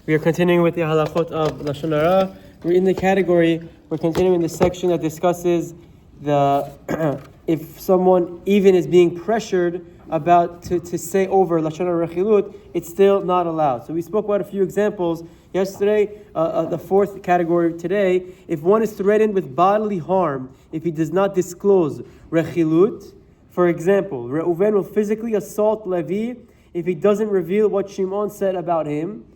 We are continuing with the halachot of Lashon Hara. We're in the category, we're continuing the section that discusses the if someone even is being pressured about to say over Lashon Hara Rechilut, it's still not allowed. So we spoke about a few examples yesterday. The fourth category today, if one is threatened with bodily harm, if he does not disclose Rechilut, for example, Reuven will physically assault Levi if he doesn't reveal what Shimon said about him.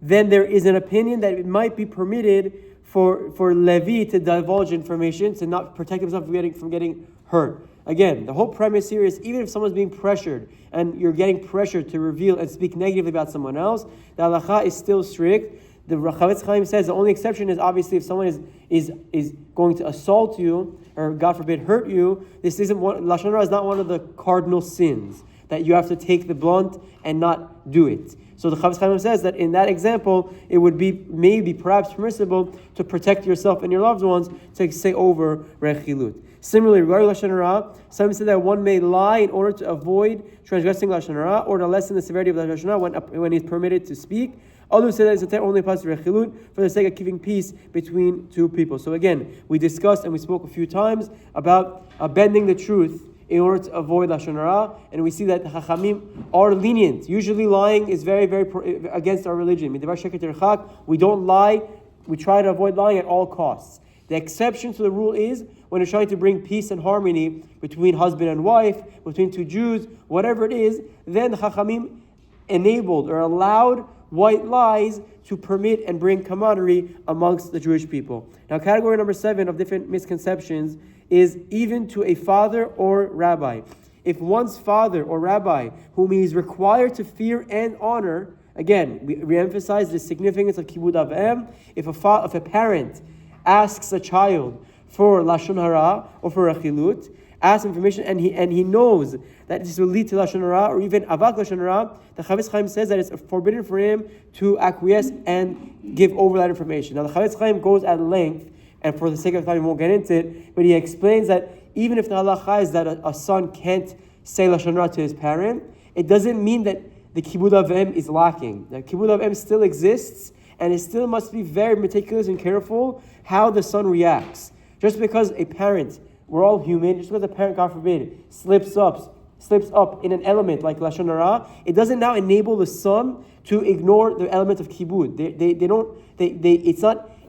Then there is an opinion that it might be permitted for Levi to divulge information to not protect himself from getting hurt. Again, the whole premise here is even if someone's being pressured and you're getting pressured to reveal and speak negatively about someone else, the halacha is still strict. The Chafetz Chaim says the only exception is obviously if someone is going to assault you or God forbid hurt you. This isn't Lashon Hara is not one of the cardinal sins that you have to take the blunt and not do it. So the Chafetz Chaim says that in that example, it would be maybe perhaps permissible to protect yourself and your loved ones to say over Rechilut. Similarly, regarding Lashon Hara, some said that one may lie in order to avoid transgressing Lashon Hara or to lessen the severity of Lashon Hara when he's permitted to speak. Others say that it's only applies to Rechilut for the sake of keeping peace between two people. So again, we discussed and we spoke a few times about bending the truth in order to avoid Lashon Hara, and we see that the Chachamim are lenient. Usually lying is very, very against our religion. We don't lie, we try to avoid lying at all costs. The exception to the rule is when you're trying to bring peace and harmony between husband and wife, between two Jews, whatever it is, then the Chachamim enabled or allowed white lies to permit and bring camaraderie amongst the Jewish people. Now, category number 7 of different misconceptions is even to a father or rabbi. If one's father or rabbi, whom he is required to fear and honor, again, we re-emphasize the significance of kibud avim. If a parent asks a child for Lashon Hara or for Rechilut, asks him permission, and he knows that this will lead to Lashon Hara or even avak Lashon Hara, the Chafetz Chaim says that it's forbidden for him to acquiesce and give over that information. Now the Chafetz Chaim goes at length, and for the sake of time, we won't get into it, but he explains that even if the halacha is that a son can't say Lashon Hara to his parent, it doesn't mean that the kibud avim is lacking. The kibud avim still exists, and it still must be very meticulous and careful how the son reacts. Just because a parent, we're all human, just because a parent, God forbid, slips up in an element like Lashon Hara, it doesn't now enable the son to ignore the element of kibud.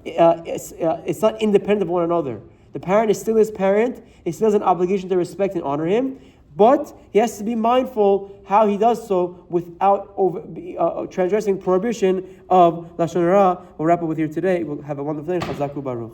It's not independent of one another. The parent is still his parent. He still has an obligation to respect and honor him, but he has to be mindful how he does so without transgressing prohibition of Lashon Hara. We'll wrap up with you today. We'll have a wonderful day. Chazaku Baruch.